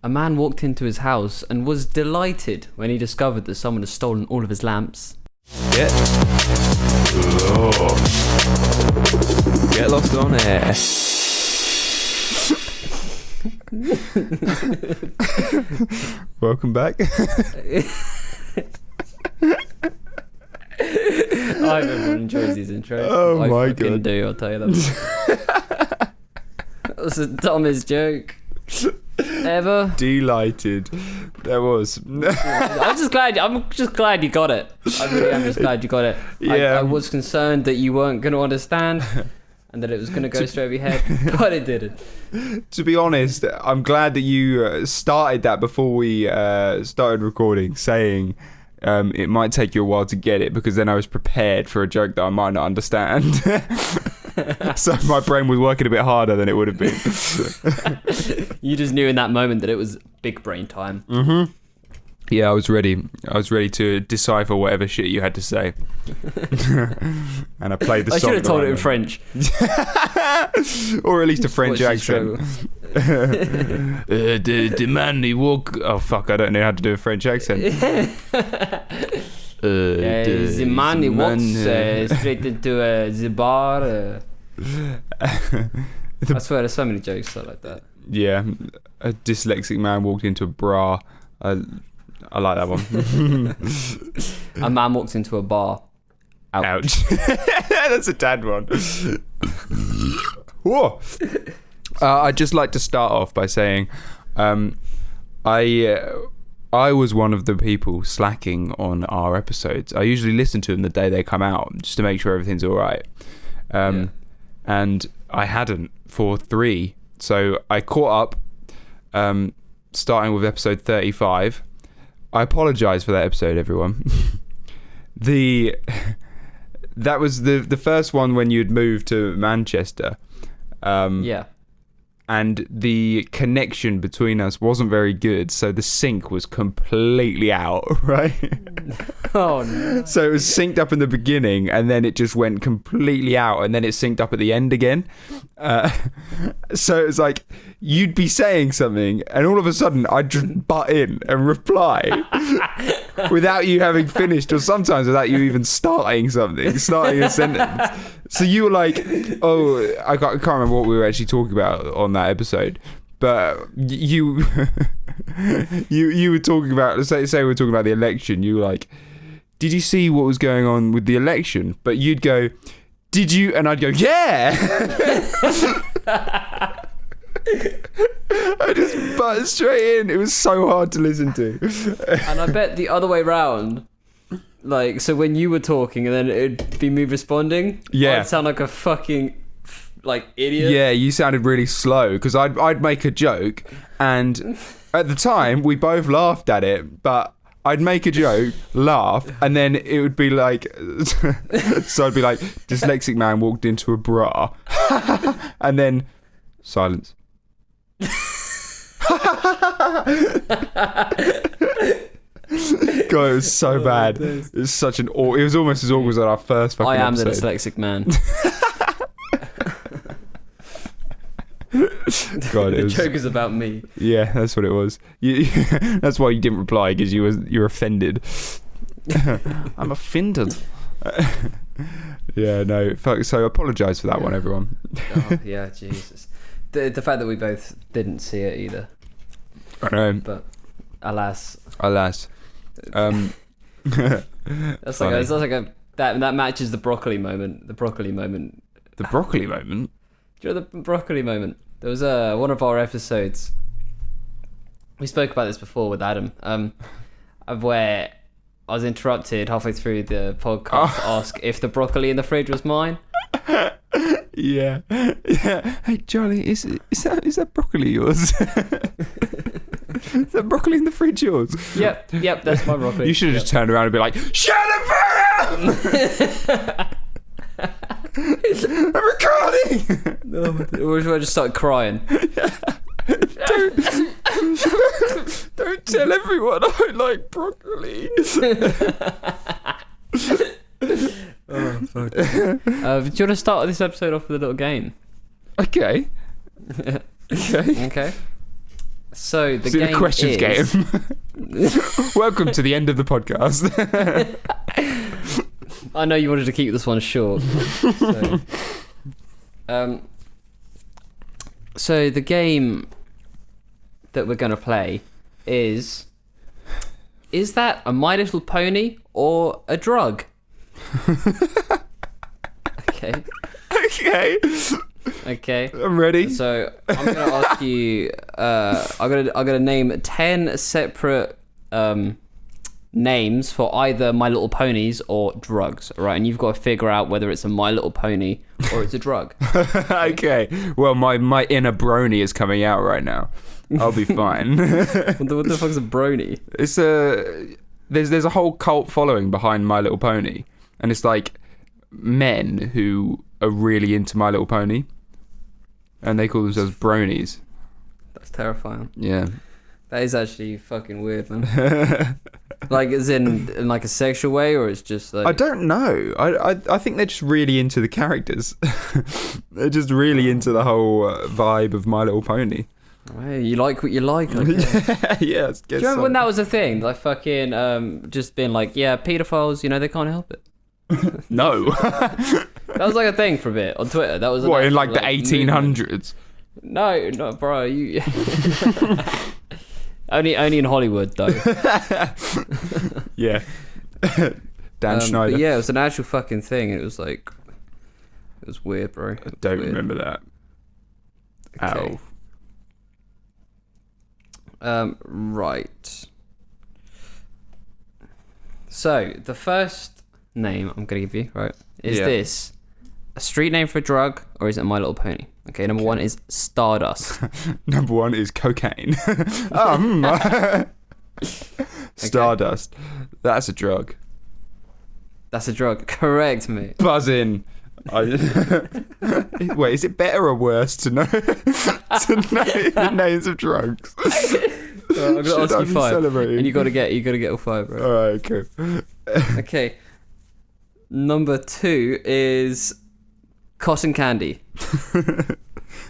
A man walked into his house and was delighted when he discovered that someone had stolen all of his lamps. Get lost on air. Welcome back. I hope everyone enjoys these intros. Oh my I fucking God. do, I'll tell you that. That was the dumbest joke ever. Delighted. There was. I'm just glad you got it. I really am just glad you got it. Yeah. I was concerned that you weren't going to understand and that it was going to go straight over your head, but it didn't. To be honest, I'm glad that you started that before we started recording, saying it might take you a while to get it, because then I was prepared for a joke that I might not understand. So my brain was working a bit harder than it would have been. You just knew in that moment that it was big brain time. Mm-hmm. Yeah, I was ready. I was ready to decipher whatever shit you had to say. And I played the I song. should have told it in French. Or at least a French Watch accent. The man he walk. Oh fuck! I don't know how to do a French accent. The man he walks straight into the bar. I swear, there's so many jokes like that. Yeah, a dyslexic man walked into a bra. I like that one. A man walks into a bar. Ouch. That's a dad one. Whoa. I'd just like to start off by saying I was one of the people slacking on our episodes. I usually listen to them the day they come out just to make sure everything's all right. And I hadn't for 3. So I caught up starting with episode 35. I apologise for that episode, everyone. That was the first one when you'd moved to Manchester. Yeah. And the connection between us wasn't very good, so the sync was completely out, right? Oh no. So it was synced up in the beginning, and then it just went completely out, and then it synced up at the end again. So it was like, you'd be saying something, and all of a sudden I'd just butt in and reply without you having finished, or sometimes without you even starting a sentence. So you were like, oh, I can't remember what we were actually talking about on that episode, but you you were talking about, say we were talking about the election. You were like, did you see what was going on with the election? But you'd go, did you? And I'd go, yeah. I just butted straight in. It was so hard to listen to. And I bet the other way round, like, so when you were talking and then it'd be me responding, Yeah. I'd sound like a fucking idiot. Yeah, you sounded really slow, because I'd make a joke, and at the time we both laughed at it, but I'd make a joke, laugh, and then it would be like, so I'd be like, dyslexic man walked into a bra, and then silence. God, it was so bad. It was such an. It was almost as awkward as our first fucking I am episode. the dyslexic man. God, The joke is about me. Yeah, that's what it was. That's why you didn't reply, because you're offended. I'm offended. Yeah, no, fuck. So I apologise for that one, everyone. Oh yeah, Jesus. The fact that we both didn't see it either. I know. But alas. Alas. That's that matches the broccoli moment. The broccoli moment. The broccoli moment? Do you know the broccoli moment? There was one of our episodes. We spoke about this before with Adam. Of where I was interrupted halfway through the podcast to ask if the broccoli in the fridge was mine. Yeah. Hey Charlie, is that broccoli yours? Is that broccoli in the fridge yours? Yep, that's my broccoli. You should have just turned around and be like, shut the fuck up! I'm recording! Or should I just start crying? Don't tell everyone I like broccoli. Oh, fuck. Do you want to start this episode off with a little game? Okay. Okay. So the See game the questions is... game. Welcome to the end of the podcast. I know you wanted to keep this one short. So the game that we're going to play is that a My Little Pony or a drug? Okay. Okay. I'm ready. So I'm going to ask you. I'm gonna name 10 separate names for either My Little Ponies or drugs. Right, and you've got to figure out whether it's a My Little Pony or it's a drug. Okay. Well, my inner brony is coming out right now. I'll be fine. What the fuck's a brony? It's there's a whole cult following behind My Little Pony, and it's like men who are really into My Little Pony, and they call themselves bronies. That's terrifying. Yeah. That is actually fucking weird, man. Like, is in like a sexual way, or it's just like... I don't know. I think they're just really into the characters. They're just really into the whole vibe of My Little Pony. Hey, you like what you like, I guess. Yeah, I guess. Do you remember when that was a thing? Like fucking just being like, yeah, pedophiles, they can't help it. No. That was like a thing for a bit on Twitter. That was what, in like the 1800s? Movement. No, bro, you... Only in Hollywood, though. Yeah. Dan Schneider. But yeah, it was an actual fucking thing. It was like... It was weird, bro. I don't remember that. Okay. Ow. Right. So, the first name I'm going to give you, right, is this a street name for a drug, or is it My Little Pony? Okay, number one is Stardust. Number one is cocaine. Stardust. That's a drug. That's a drug. Correct, mate. Buzzing. Wait, is it better or worse to know the names of drugs? I'm going to ask you 5, and you got to get all 5, right? All right, cool. Okay. Number 2 is cotton candy.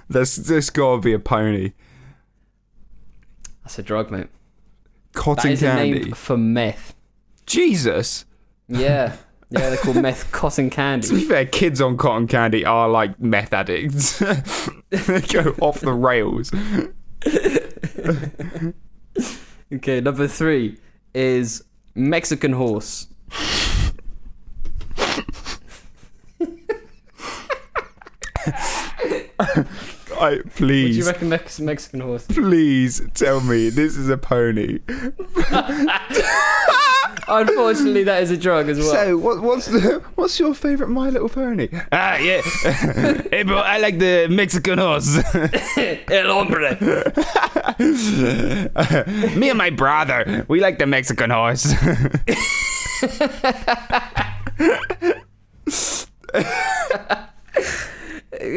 There's got to be a pony. That's a drug, mate. Cotton candy. That is candy. a name for meth. Jesus. Yeah. Yeah, they're called meth cotton candy. To be fair, kids on cotton candy are like meth addicts. They go off the rails. Okay, number 3 is Mexican horse. Please. What do you reckon Mexican horse? Please tell me this is a pony. Unfortunately, that is a drug as well. So, what's your favourite My Little Pony? Yeah. Hey, bro, I like the Mexican horse. El hombre. Me and my brother, we like the Mexican horse.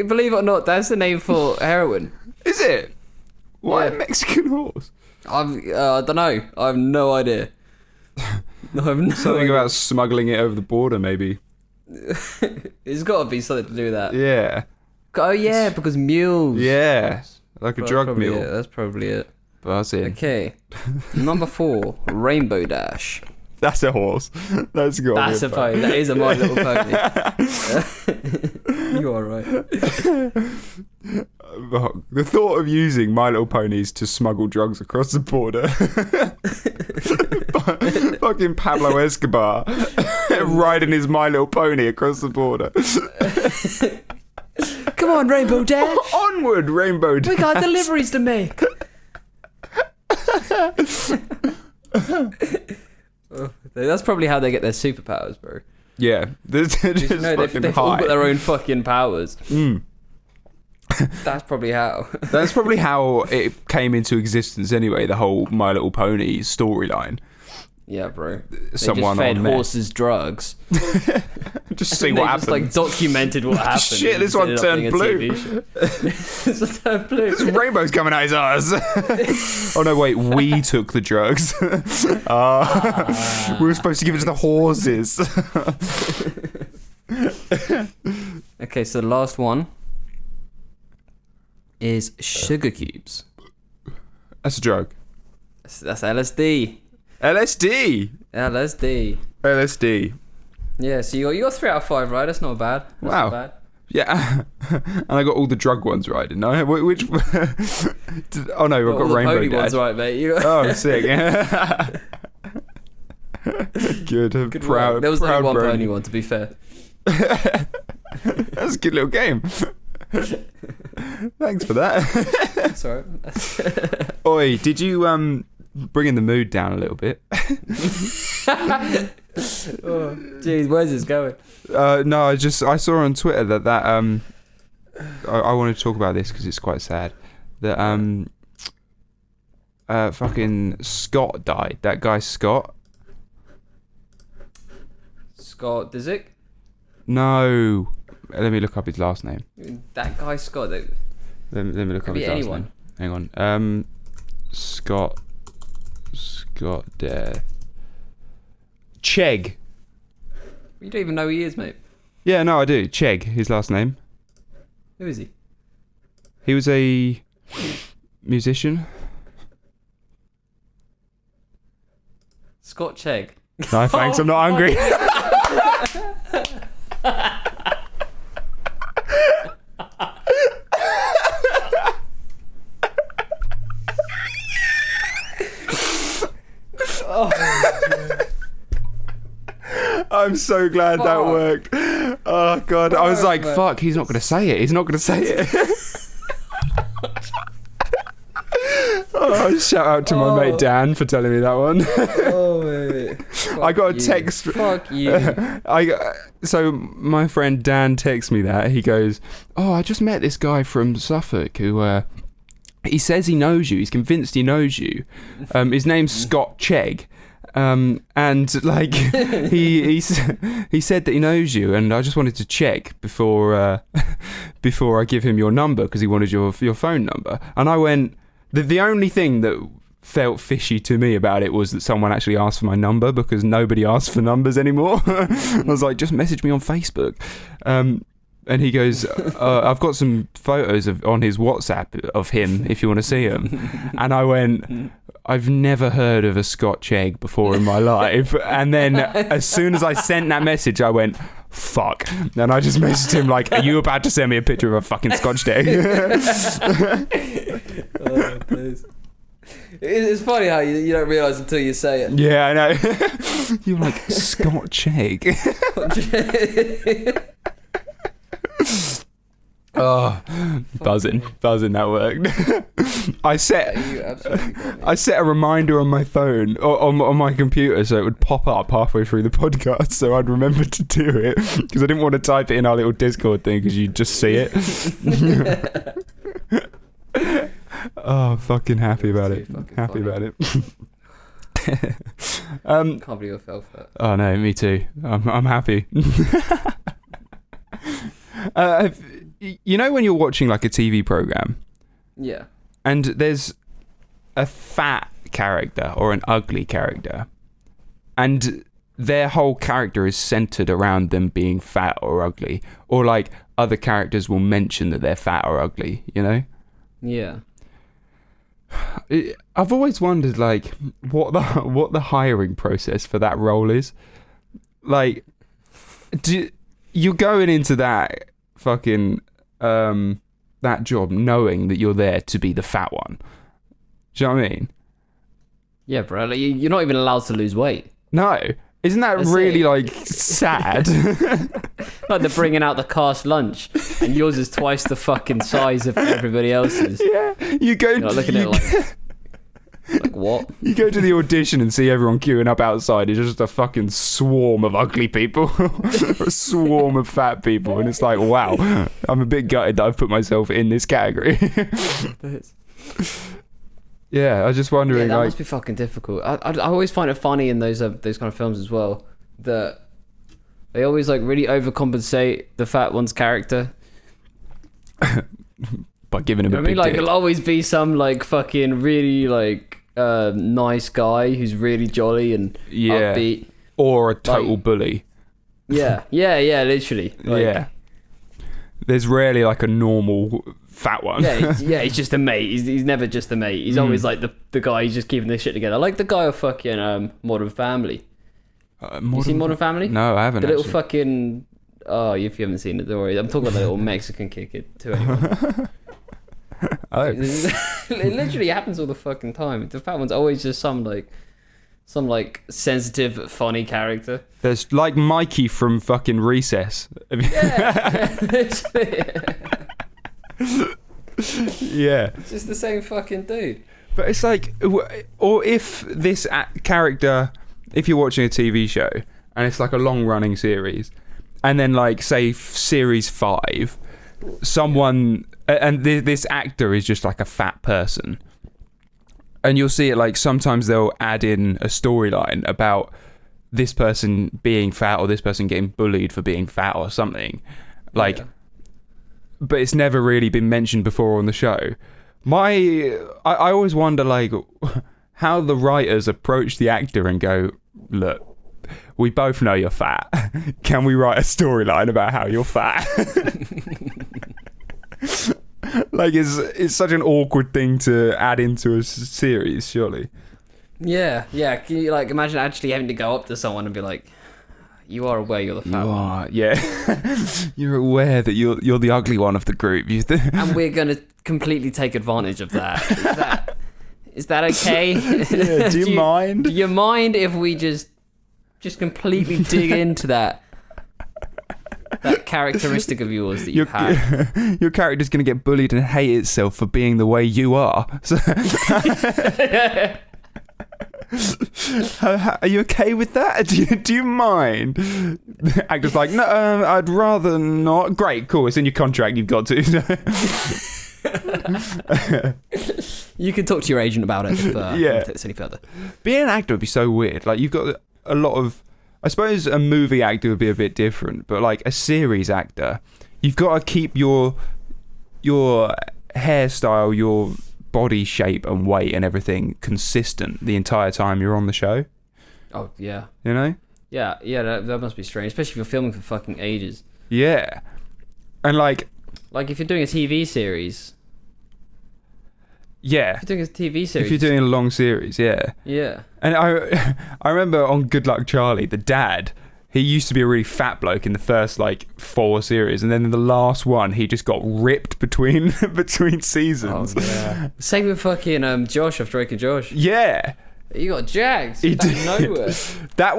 Believe it or not, that's the name for heroin. Is it? Why Yeah. a Mexican horse? I don't know. I have no idea. No, I have no Something idea. about smuggling it over the border, maybe. It's got to be something to do with that. Yeah. Oh yeah, because mules. Yeah. Like a That's drug probably mule. it. That's probably it. Buzzing. Okay. Number 4, Rainbow Dash. That's a horse. That's got. That's a pony. That is a My Little Pony. You are right. The thought of using My Little Ponies to smuggle drugs across the border. Fucking Pablo Escobar riding his My Little Pony across the border. Come on, Rainbow Dash. Onward, Rainbow Dash. We got deliveries to make. That's probably how they get their superpowers, bro. Yeah. They've all got their own fucking powers. That's probably how. That's probably how it came into existence anyway, the whole My Little Pony storyline. Yeah, bro. Someone they just fed on meth. horses drugs. Just see And what they happens. just like documented what happened. Shit, and this just one ended up being turned a blue. TV show. This one turned blue. Rainbow's coming out his ass. Oh no, wait, we took the drugs. We were supposed to give it to the horses. Okay, so the last one is sugar cubes. That's a drug. That's LSD. LSD. LSD. LSD. Yeah, so you got 3 out of 5 right. That's not bad. That's Wow. Not bad. Yeah, and I got all the drug ones right, didn't I? Which? Oh no, I've got all the Rainbow pony Dash. ones right, mate. Oh, sick. Good. Good Proud. work. There was proud only one brony. pony one, to be fair. That's a good little game. Thanks for that. Sorry. Oi, did you bringing the mood down a little bit? Oh, jeez, where's this going? No, I saw on Twitter that I wanted to talk about this because it's quite sad. That fucking Scott died. That guy Scott. Scott Disick? No, let me look up his last name. That guy Scott. Let me look up his last anyone. name. Hang on. Scott Death. Chegg. You don't even know who he is, mate. Yeah, no, I do. Chegg, his last name. Who is he? He was a musician. Scott Chegg. No, thanks. I'm not hungry. I'm so glad that worked. Oh god, I was like, fuck, he's not gonna say it. He's not gonna say it. Oh, shout out to my mate Dan for telling me that one. Oh, mate. I got a text. Fuck you. So my friend Dan texts me that. He goes, "Oh, I just met this guy from Suffolk who he says he knows you. He's convinced he knows you. His name's Scott Chegg." And like he said that he knows you, and I just wanted to check before I give him your number because he wanted your phone number. And I went, the only thing that felt fishy to me about it was that someone actually asked for my number because nobody asks for numbers anymore. I was like, just message me on Facebook. And he goes, I've got some photos on his WhatsApp of him if you want to see them. And I went, I've never heard of a Scott Chegg before in my life. And then as soon as I sent that message, I went, fuck. And I just messaged him like, are you about to send me a picture of a fucking Scotch Chegg? Oh, please. It's funny how you don't realise until you say it. Yeah, I know. You're like, Scott Chegg. Oh, buzzing, that worked. I set a reminder on my phone or on my computer so it would pop up halfway through the podcast, so I'd remember to do it because I didn't want to type it in our little Discord thing because you'd just see it. Oh, fucking happy about it. Happy about it. Can't believe I fell for that. Oh no, me too. I'm happy. You know when you're watching like a TV program, yeah, and there's a fat character or an ugly character, and their whole character is centered around them being fat or ugly, or like other characters will mention that they're fat or ugly, you know? Yeah. I've always wondered like what the hiring process for that role is. Like, you're going into that fucking that job knowing that you're there to be the fat one. Do you know what I mean? Yeah, bro. Like, you're not even allowed to lose weight. No. Isn't that That's really it. like sad? Like they're bringing out the cast lunch, and yours is twice the fucking size of everybody else's. Yeah. You're looking at it like what? You go to the audition and see everyone queuing up outside. It's just a fucking swarm of ugly people, a swarm of fat people, and it's like, wow, I'm a bit gutted that I've put myself in this category. Yeah, I was just wondering. Yeah, that like, must be fucking difficult. I always find it funny in those kind of films as well that they always like really overcompensate the fat one's character. By giving him You know a what I mean? big Like dick. it'll always be some like fucking really like nice guy who's really jolly and upbeat, or a total bully. Yeah, literally. Like, yeah. There's rarely like a normal fat one. He's just a mate. He's never just a mate. He's always like the guy who's just keeping this shit together. Like the guy of fucking Modern Family. You seen Modern Family? No, I haven't. The little fucking... Oh, if you haven't seen it, don't worry. I'm talking about the little Mexican kid to anyone. Oh. It literally happens all the fucking time. The fat one's always just some sensitive, funny character. There's like Mikey from fucking Recess. Yeah. Yeah. It's just the same fucking dude. But it's like, or if this character, if you're watching a TV show and it's like a long running series, and then like say series 5, someone, and this actor is just like a fat person, and you'll see it like sometimes they'll add in a storyline about this person being fat or this person getting bullied for being fat or something, like, but it's never really been mentioned before on the show. I always wonder like how the writers approach the actor and go, look, we both know you're fat. Can we write a storyline about how you're fat? Like, it's such an awkward thing to add into a series, surely. Yeah. Can you like imagine actually having to go up to someone and be like, "You are aware you're the fat one." Yeah. You're aware that you're the ugly one of the group. And we're gonna completely take advantage of that. Is that okay? Yeah, do you mind? Do you mind if we just completely dig into that characteristic of yours that you have? Your character's going to get bullied and hate itself for being the way you are. So, are you okay with that? Do you mind? The actor's like, no, I'd rather not. Great, cool. It's in your contract. You've got to. You can talk to your agent about it if take this any further. Being an actor would be so weird. Like, you've got a lot of... I suppose a movie actor would be a bit different, but like a series actor, you've got to keep your hairstyle, your body shape and weight and everything consistent the entire time you're on the show. Oh, yeah. You know? Yeah, that must be strange, especially if you're filming for fucking ages. Yeah. And like if you're doing a TV series... Yeah. If you're doing a TV series. If you're doing a long series, yeah. Yeah. And I remember on Good Luck Charlie, the dad, he used to be a really fat bloke in the first like 4 series, and then in the last one, he just got ripped between seasons. Oh, yeah. Same with fucking Josh of Drake and Josh. Yeah. He got jacked. He did. Nowhere. That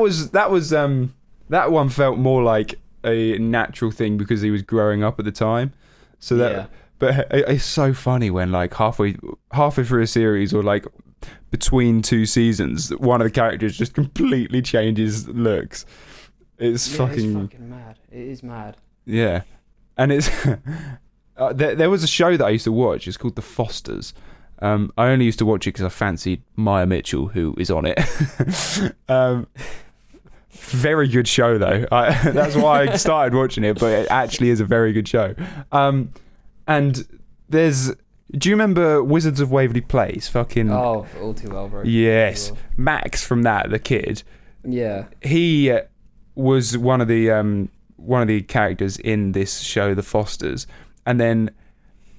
one felt more like a natural thing because he was growing up at the time. So that. Yeah. But it's so funny when like halfway through a series or like between 2 seasons, one of the characters just completely changes looks. It's fucking mad. It is mad. Yeah, and it's there was a show that I used to watch. It's called The Fosters. I only used to watch it because I fancied Maya Mitchell, who is on it. Very good show though. That's why I started watching it. But it actually is a very good show. And do you remember Wizards of Waverly Place? Fucking... Oh, all too well, bro. Yes. Well. Max from that, the kid. Yeah. He was one of the characters in this show, The Fosters. And then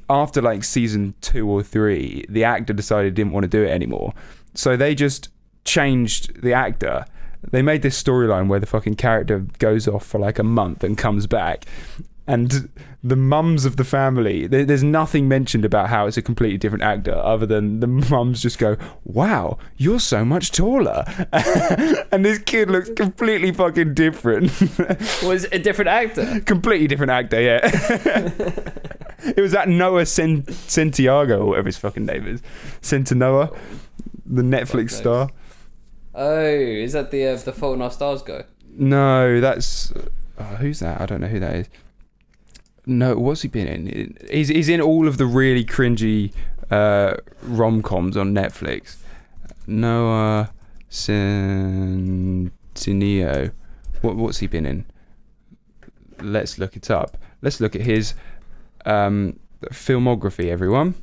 after like season 2 or 3, the actor decided he didn't want to do it anymore. So they just changed the actor. They made this storyline where the fucking character goes off for like a month and comes back. And the mums of the family, there's nothing mentioned about how it's a completely different actor other than the mums just go, wow, you're so much taller. And this kid looks completely fucking different. Was it a different actor? Completely different actor, yeah. It was that Noah Santiago, or whatever his fucking name is. Centinoa, the Netflix star. Oh, is that the Fault in Our Stars guy? No, that's... who's that? I don't know who that is. No, what's he been in? He's in all of the really cringy rom-coms on Netflix. Noah Centineo. What's he been in? Let's look it up. Let's look at his filmography, everyone.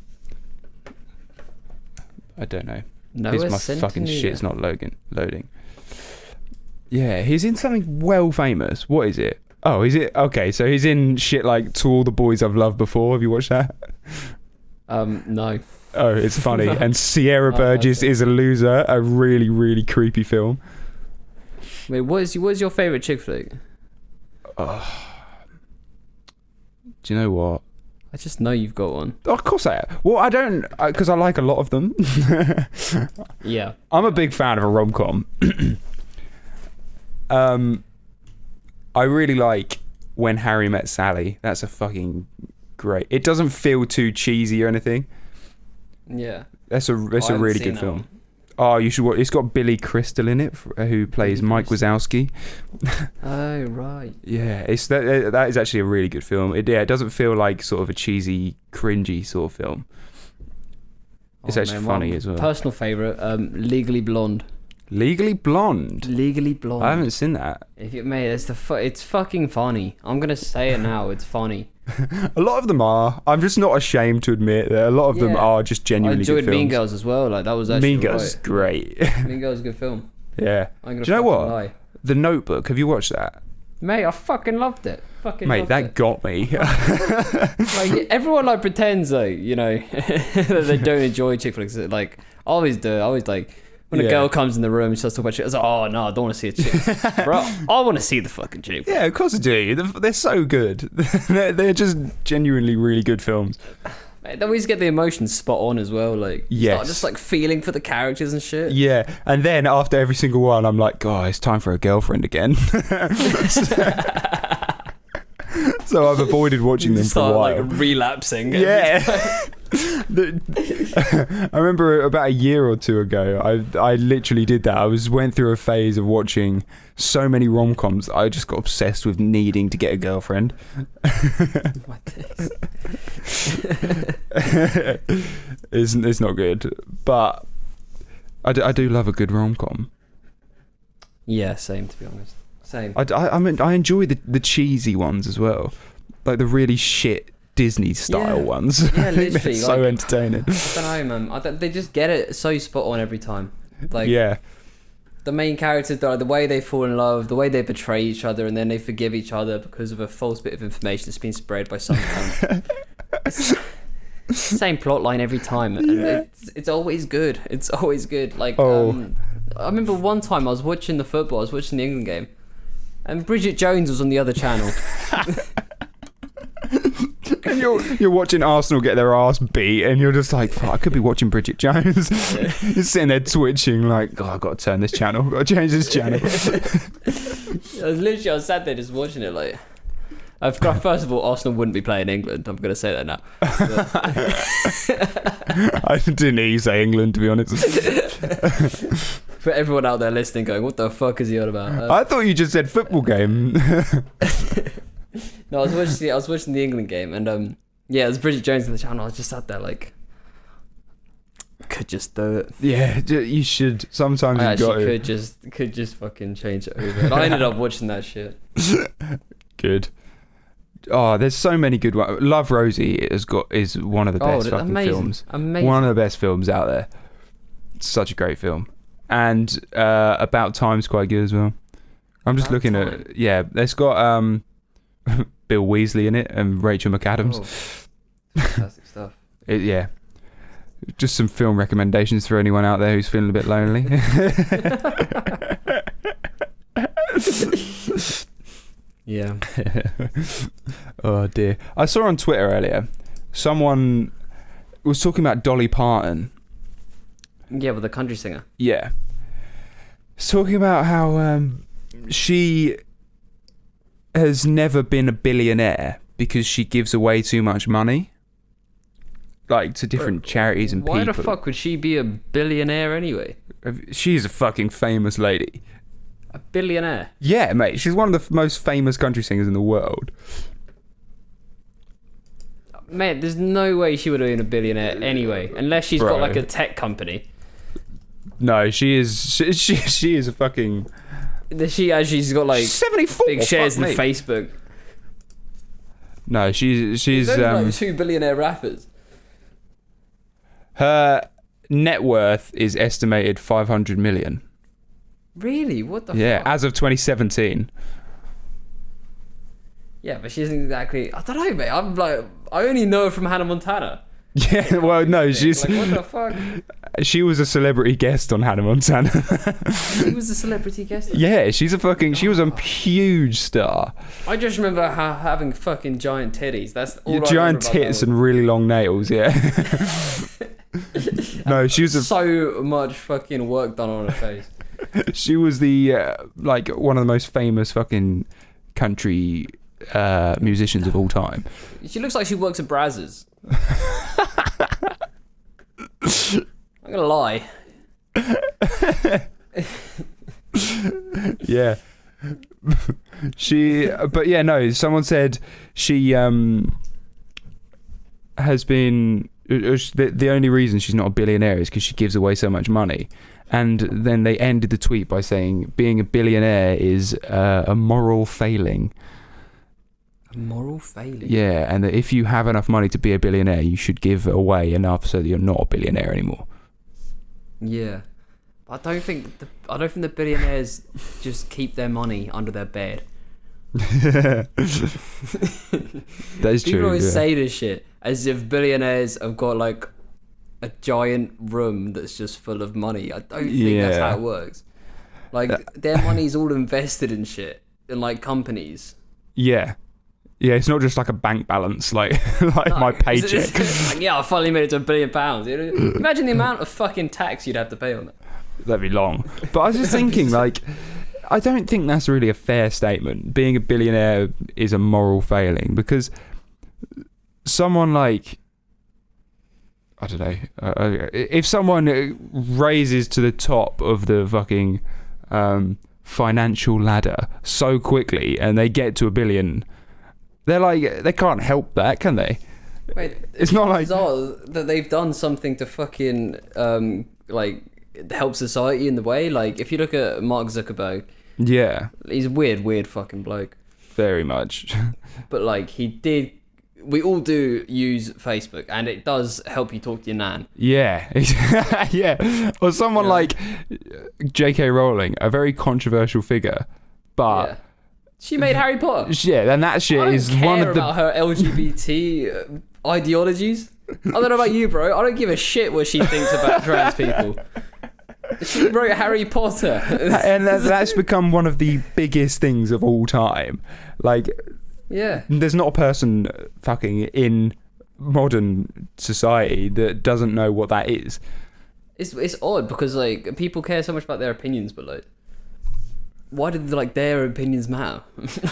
I don't know. Noah my fucking shit's not loading. Yeah, he's in something well famous. What is it? Oh, is it? Okay, so he's in shit like To All the Boys I've Loved Before. Have you watched that? No. Oh, it's funny. And Sierra Burgess is a Loser, a really, really creepy film. Wait, what is your favourite chick flick? Do you know what? I just know you've got one. Oh, of course I am. Well, I don't, because I like a lot of them. Yeah. I'm a big fan of a rom-com. I really like When Harry Met Sally. That's a fucking great. It doesn't feel too cheesy or anything. Yeah. That's a really good film. One. Oh, you should watch. It's got Billy Crystal in it, who plays Mike Wazowski. Oh right. Yeah, it's that is actually a really good film. It doesn't feel like sort of a cheesy, cringy sort of film. It's actually funny as well. Personal favourite, Legally Blonde. Legally Blonde. Legally Blonde. I haven't seen that. If you mate, it's fucking funny. I'm gonna say it now. It's funny. A lot of them are. I'm just not ashamed to admit that a lot of them are just genuinely good films. I enjoyed Mean Girls as well. Like that was actually Mean Girls is great. Mean Girls is a good film. Yeah. Do you know what? The Notebook. Have you watched that? Mate, I fucking loved it. Mate, that got me. Like everyone like pretends like that they don't enjoy chick flicks. Like I always do. I always like. When a girl comes in the room and starts talking about shit, I was like, oh no, I don't want to see a chick. Bro, I want to see the fucking chick. Yeah, of course I do. They're so good. They're just genuinely really good films. Mate, they always get the emotions spot on as well. Like, yes. just like feeling for the characters and shit. Yeah, and then after every single one, I'm like, God, it's time for a girlfriend again. So I've avoided watching them for a while. Like relapsing. Yeah. I remember about a year or two ago, I literally did that. Went through a phase of watching so many rom-coms that I just got obsessed with needing to get a girlfriend. It's not good, but I do love a good rom-com. Yeah, same, to be honest. Same. I mean, I enjoy the cheesy ones as well, like the really shit Disney style ones. Yeah, literally. So entertaining. I don't know, man. They just get it so spot on every time. Like, yeah. The main characters, the way they fall in love, the way they betray each other, and then they forgive each other because of a false bit of information that's been spread by someone. Same plot line every time, and it's always good. It's always good. Like, I remember one time I was watching the football. I was watching the England game, and Bridget Jones was on the other channel. And you're watching Arsenal get their ass beat, and you're just like, fuck, I could be watching Bridget Jones. You're sitting there twitching like, oh, I've got to turn this channel. I've got to change this channel. I was sat there just watching it like... First of all, Arsenal wouldn't be playing England. I'm going to say that now. I didn't hear you say England, to be honest. For everyone out there listening going, what the fuck is he on about? I thought you just said football game. No, I was watching the England game, and it was Bridget Jones on the channel. I was just sat there like, could just do it. Yeah, you should. Sometimes you got to. Could just fucking change it over. And I ended up watching that shit. Good. Oh, there's so many good ones. Love Rosie is one of the best fucking films. Amazing. One of the best films out there. It's such a great film. And About Time's quite good as well. I'm just looking at it's got Bill Weasley in it and Rachel McAdams. Fantastic stuff. Just some film recommendations for anyone out there who's feeling a bit lonely. Yeah. Oh dear. I saw on Twitter earlier, someone was talking about Dolly Parton. Yeah, with the country singer. Yeah. Talking about how she has never been a billionaire because she gives away too much money, like to different charities and people. Why the fuck would she be a billionaire anyway? She's a fucking famous lady. A billionaire? Yeah, mate. She's one of the most famous country singers in the world. Mate, there's no way she would have been a billionaire anyway, unless she's got like a tech company. No, she is. She is a fucking. She's got like 74 big shares in Facebook. No, she's like 2 billionaire rappers. Her net worth is estimated 500 million. Really? What the fuck? Yeah, as of 2017. Yeah, but she isn't exactly. I don't know, mate. I'm like, I only know her from Hannah Montana. Yeah, well, no, she's like, what the fuck? she was a celebrity guest on Hannah Montana. She was a celebrity guest. Yeah, she was a huge star. I just remember having fucking giant titties. That's all. Giant tits and really long nails. Yeah. No, she was so much fucking work done on her face. She was the like one of the most famous fucking country musicians of all time. She looks like she works at Brazzers. I'm gonna lie. Yeah. But yeah, no, someone said she has been the only reason she's not a billionaire is because she gives away so much money. And then they ended the tweet by saying being a billionaire is a moral failing. A moral failing? Yeah, and that if you have enough money to be a billionaire, you should give away enough so that you're not a billionaire anymore. Yeah. I don't think the billionaires just keep their money under their bed. That is true. People always say this shit as if billionaires have got like a giant room that's just full of money. I don't think that's how it works. Like their money's all invested in shit in like companies. Yeah. Yeah, it's not just like a bank balance, like my paycheck. Like, yeah, I finally made it to £1 billion. Imagine the amount of fucking tax you'd have to pay on that. That'd be long. But I was just thinking, like, I don't think that's really a fair statement. Being a billionaire is a moral failing because someone like, I don't know, if someone raises to the top of the fucking financial ladder so quickly and they get to $1 billion, they're like, they can't help that, can they? Wait, it's not like that they've done something to fucking like help society in the way. Like if you look at Mark Zuckerberg, yeah, he's a weird fucking bloke. Very much. But like we all do use Facebook, and it does help you talk to your nan. Yeah, yeah. Or someone like J.K. Rowling, a very controversial figure, but she made Harry Potter. Yeah, and that shit is one of the about her LGBT ideologies. I don't know about you, bro. I don't give a shit what she thinks about trans people. She wrote Harry Potter, and that's become one of the biggest things of all time. Like, yeah, there's not a person fucking in modern society that doesn't know what that is. It's odd because like people care so much about their opinions, but like, why did like their opinions matter?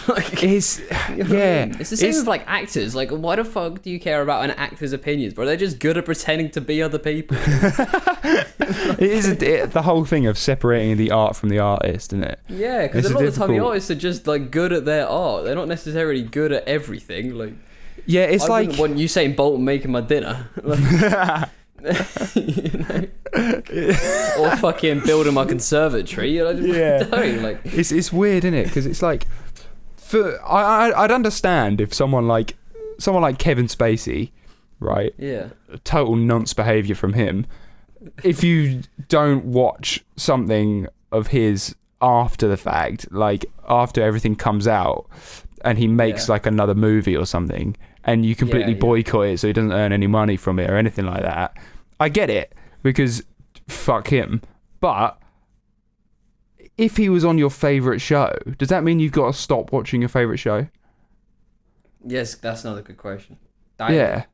Like, it's you know what I mean? It's the same with like actors. Like, why the fuck do you care about an actor's opinions, bro? They're just good at pretending to be other people. It is the whole thing of separating the art from the artist, isn't it? Yeah, because a lot of the time the artists are just like good at their art. They're not necessarily good at everything. Like, yeah, it's I wouldn't want Usain Bolt making my dinner. Like, you know? Or fucking building my conservatory. You know? Yeah, like it's weird, isn't it? Because it's like, I'd understand if someone like Kevin Spacey, right? Yeah, total nonce behaviour from him. If you don't watch something of his after the fact, like after everything comes out, and he makes like another movie or something, and you completely boycott it so he doesn't earn any money from it or anything like that, I get it, because fuck him. But if he was on your favourite show, does that mean you've got to stop watching your favourite show? Yes, that's another good question. Good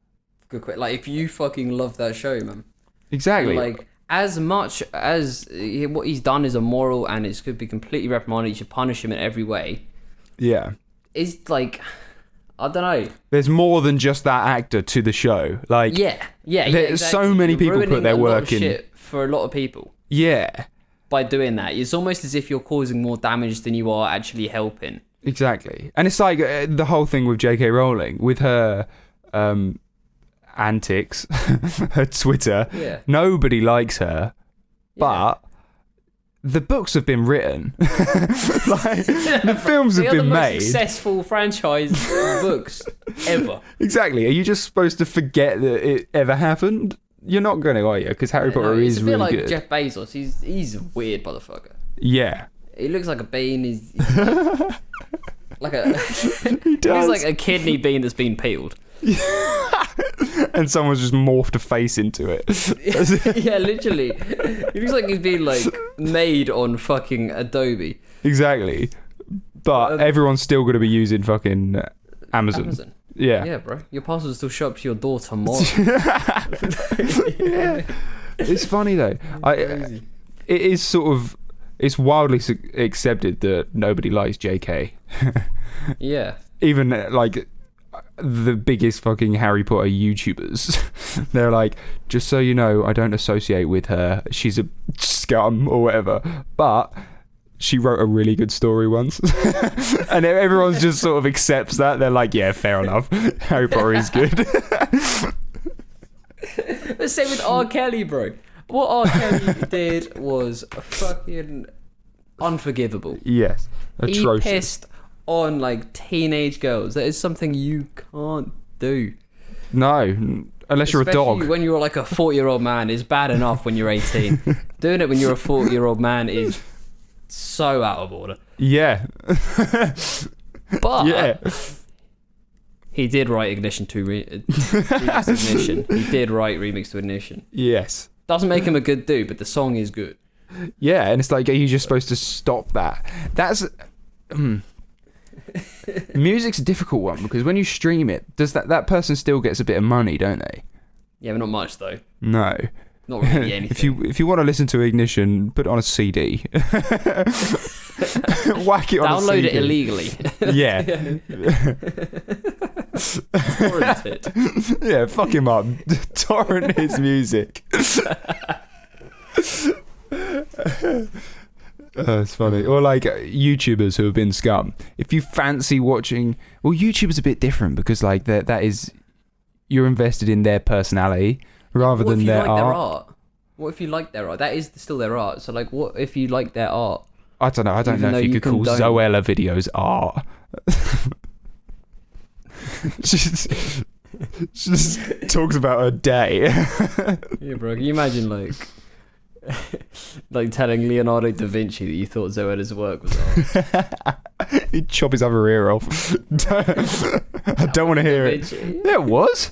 question. Like, if you fucking love that show, man. Exactly. And like, as much as what he's done is immoral and it could be completely reprimanded, you should punish him in every way. Yeah. It's like, I don't know. There's more than just that actor to the show. Like, exactly. So many people put their work in. Shit for a lot of people. Yeah. By doing that, it's almost as if you're causing more damage than you are actually helping. Exactly. And it's like the whole thing with J.K. Rowling with her antics, her Twitter. Yeah. Nobody likes her, but the books have been written. Like, the films have been made. Most successful franchise books ever. Exactly. Are you just supposed to forget that it ever happened? You're not going to, are you? Because Harry Potter is really good. It's a bit like Jeff Bezos. He's a weird motherfucker. Yeah. He looks like a bean. He's Like a He does. He's like a kidney bean that's been peeled. And someone's just morphed a face into it. Yeah, literally. He looks like he's been like made on fucking Adobe. Exactly. But everyone's still going to be using fucking Amazon. Yeah. Yeah, bro. Your parcels still show up to your door tomorrow. Yeah. It's funny though. It is sort of. It's wildly accepted that nobody likes JK. Yeah. Even like the biggest fucking Harry Potter YouTubers, they're like, just so you know, I don't associate with her. She's a scum or whatever. But she wrote a really good story once. And everyone's just sort of accepts that. They're like, yeah, fair enough. Harry Potter is good. The same with R. Kelly, bro. What R. Kelly did was fucking unforgivable. Yes. Atrocious. He pissed on like teenage girls. That is something you can't do. No, unless you're a Especially dog. when you're like a 40-year-old man is bad enough when you're 18. Doing it when you're a 40-year-old man is so out of order. Yeah. But yeah. he did write Ignition to Remix to Ignition. He did write Remix to Ignition. Yes. Doesn't make him a good dude, but the song is good. Yeah, and it's like, are you just supposed to stop that? That's music's a difficult one because when you stream it, does that person still gets a bit of money, don't they? Yeah, but not much though. No. Not really anything. if you want to llisten to Ignition, put it on a CD. Whack it on a CD. Download it illegally. Yeah. Torrent it. Yeah, fuck him up. Torrent his music. It's funny. Or like YouTubers who have been scum. If you fancy watching, well, YouTube's a bit different because like that is, you're invested in their personality rather than their art. What if you like their art? That is still their art. So like, what if you like their art? I don't know. I don't know if you could call Zoella videos art. She just talks about her day. Yeah, bro. Can you imagine like telling Leonardo da Vinci that you thought Zoella's work was art? He'd chop his other ear off. I don't want to hear it. Yeah, it was.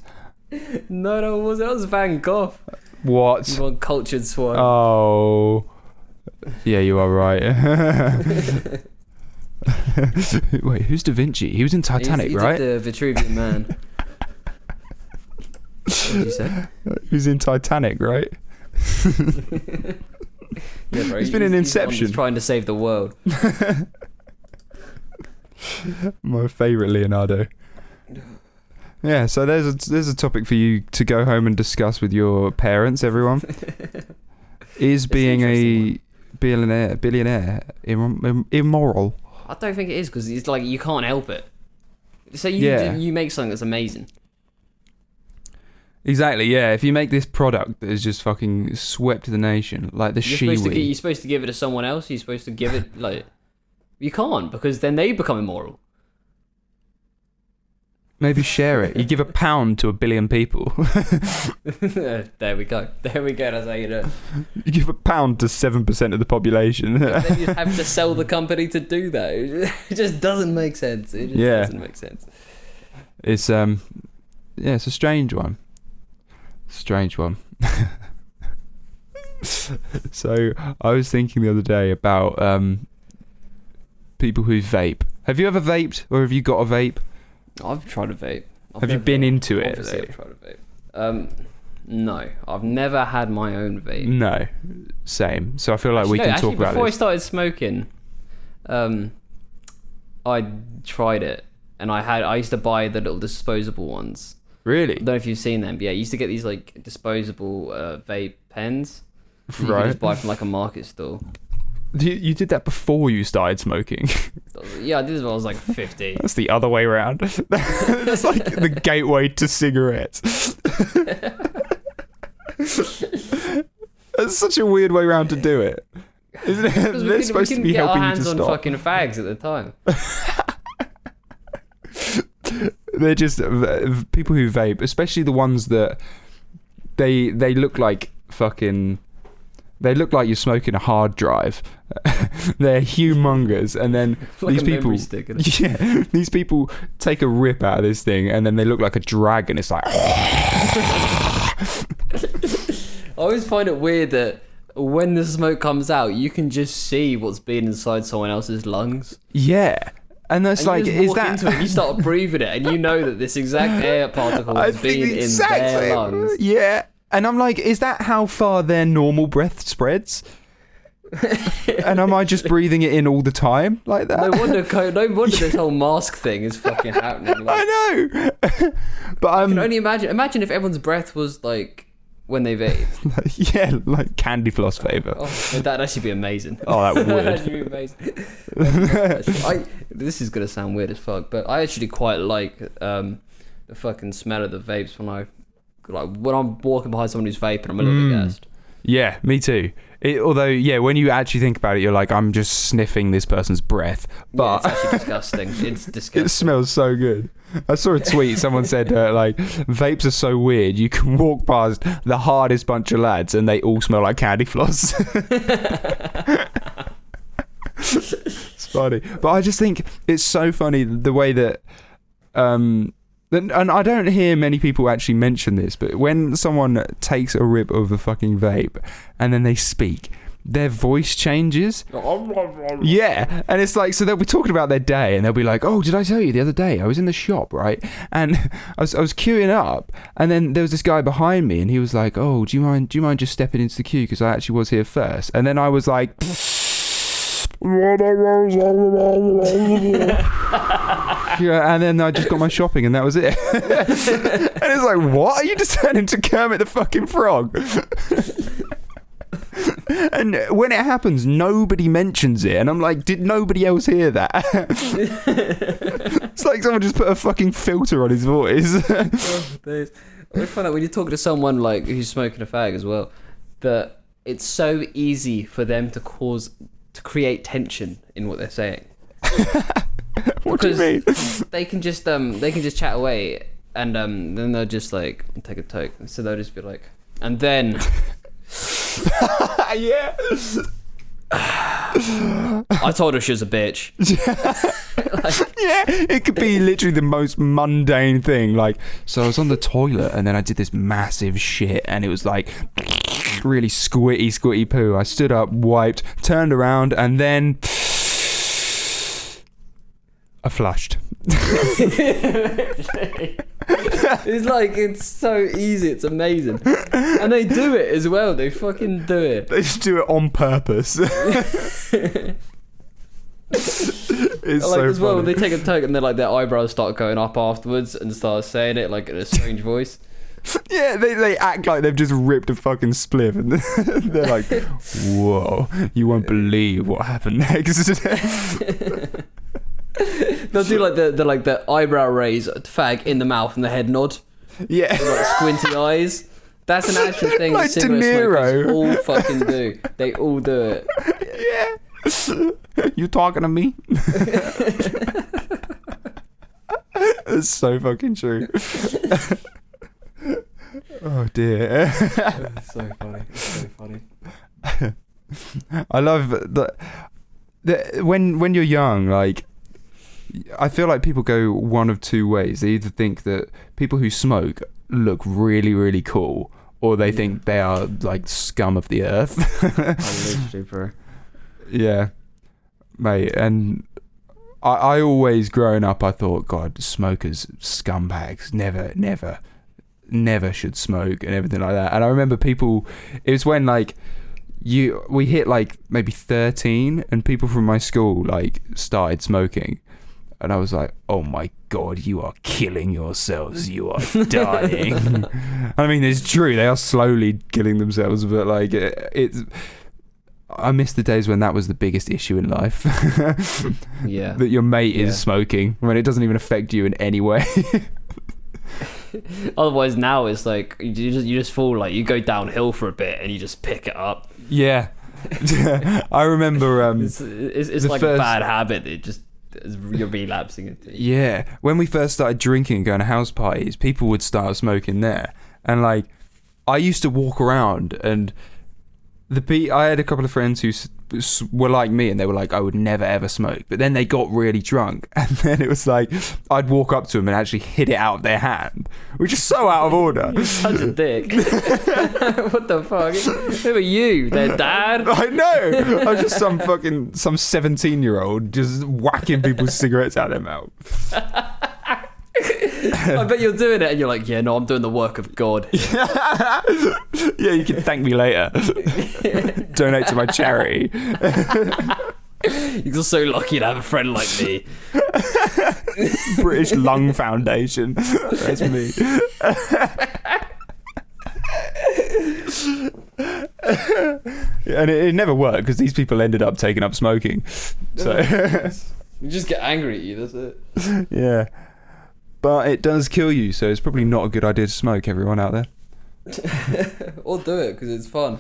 No, it wasn't. That was Van Gogh. What? You want cultured swine. Oh. Yeah, you are right. Wait, who's Da Vinci? He was in Titanic, right? He did the Vitruvian Man. What did you say? He was in Titanic, right? Yeah, bro. He's been in Inception. He's trying to save the world. My favourite Leonardo. Yeah, so there's a topic for you to go home and discuss with your parents, everyone. Is being a billionaire immoral? I don't think it is because it's like you can't help it. So you make something that's amazing. Exactly, yeah. If you make this product that is just fucking swept the nation, like the Shiwi. You're supposed to give it to someone else. You're supposed to give it like you can't because then they become immoral. Maybe share it. You give £1 to 1 billion people. There we go. That's how you do it. You give £1 to 7% of the population. Then you have to sell the company to do that. It just doesn't make sense. It just doesn't make sense. It's it's a strange one. So I was thinking the other day about people who vape. Have you ever vaped, or have you got a vape? I've tried a vape. Have you been into it? Obviously, I've tried a vape. No, I've never had my own vape. No, same. So I feel like we can talk about before this. Before I started smoking, I tried it, and I used to buy the little disposable ones. Really? I don't know if you've seen them. But yeah, I used to get these like disposable vape pens. You Right. could just buy from like a market store. You did that before you started smoking. Yeah, I did this when I was like 15. That's the other way around. That's like the gateway to cigarettes. That's such a weird way around to do it. Isn't it? They're supposed to be helping you to stop. We couldn't get our hands on fucking fags at the time. They're just people who vape, especially the ones that they look like fucking They look like you're smoking a hard drive. They're humongous, and then like these a people, memory stick, isn't it? yeah, these people take a rip out of this thing, and then they look like a dragon. It's like, I always find it weird that when the smoke comes out, you can just see what's been inside someone else's lungs. yeah. And that's And like, you just is walk that? into it and you start breathing it, and you know that this exact air particle has been in their lungs. Yeah. And I'm like, is that how far their normal breath spreads? And am I just breathing it in all the time like that? No wonder this whole mask thing is fucking happening. Like, I know. But I can only imagine if everyone's breath was like when they vape. yeah, like candy floss flavour. Oh, that'd actually be amazing. Oh, that would. That'd actually be amazing. This is gonna sound weird as fuck, but I actually quite like the fucking smell of the vapes when I'm walking behind someone who's vaping. I'm a little bit gassed. Yeah, me too. Although, yeah, when you actually think about it, you're like, I'm just sniffing this person's breath. But yeah, it's actually disgusting. It's disgusting. It smells so good. I saw a tweet. Someone said, like, vapes are so weird. You can walk past the hardest bunch of lads and they all smell like candy floss. It's funny. But I just think it's so funny the way that... and I don't hear many people actually mention this, but when someone takes a rip of a fucking vape and then they speak, their voice changes. Yeah, and it's like, so they'll be talking about their day and they'll be like, oh, did I tell you the other day I was in the shop, right? And I was queuing up, and then there was this guy behind me and he was like, oh, do you mind just stepping into the queue because I actually was here first? And then I was like... yeah, and then I just got my shopping and that was it. And it's like, what? Are you just turning into Kermit the fucking Frog? And when it happens, nobody mentions it, and I'm like, did nobody else hear that? It's like someone just put a fucking filter on his voice. I find out when you're talking to someone like who's smoking a fag as well, that it's so easy for them to create tension in what they're saying. What do you mean? They can just chat away, and then they'll just like take a toke. So they'll just be like, and then yeah. I told her she was a bitch. Yeah, it could be literally the most mundane thing. Like, so I was on the toilet and then I did this massive shit and it was like really squitty poo. I stood up, wiped, turned around, and then I flushed. It's like, it's so easy, it's amazing. And they do it as well, they fucking do it. They just do it on purpose. It's like, so as well, funny. they take a toke and like their eyebrows start going up afterwards and start saying it like in a strange voice. Yeah, they act like they've just ripped a fucking spliff and they're like, whoa, you won't believe what happened next. They'll do like the eyebrow raise, fag in the mouth and the head nod. Yeah. With, like squinty eyes. That's an actual thing Like that cigarette De Niro. smokers all fucking do. They all do it. Yeah. You talking to me? That's so fucking true. Oh dear. It's so funny. It's so funny. I love that when you're young, like, I feel like people go one of two ways. They either think that people who smoke look really, really cool, or they think they are like scum of the earth. Literally, bro. Yeah, mate. And I always, growing up, I thought, God, smokers, scumbags, never should smoke and everything like that. And I remember people, it was when like we hit like maybe 13 and people from my school like started smoking, and I was like, oh my God, you are killing yourselves, you are dying. I mean, it's true, they are slowly killing themselves, but like it's I miss the days when that was the biggest issue in life. Yeah. That your mate is smoking when it doesn't even affect you in any way. Otherwise now it's like you just fall, like you go downhill for a bit and you just pick it up. Yeah. I remember it's like a bad habit that just you're relapsing into. Yeah, when we first started drinking and going to house parties, people would start smoking there, and like I used to walk around and I had a couple of friends who were like me, and they were like, I would never ever smoke. But then they got really drunk, and then it was like I'd walk up to them and actually hit it out of their hand, which is so out of order. You're such a dick. What the fuck? Who are you? Their dad? I know. I was just some 17-year-old just whacking people's cigarettes out of their mouth. I bet you're doing it and you're like, yeah, no, I'm doing the work of God. Yeah, you can thank me later. Donate to my charity. You're so lucky to have a friend like me. British Lung Foundation. That's me. And it never worked because these people ended up taking up smoking. So you just get angry at you, that's it. Yeah. But it does kill you, so it's probably not a good idea to smoke, everyone out there. Or do it, because it's fun.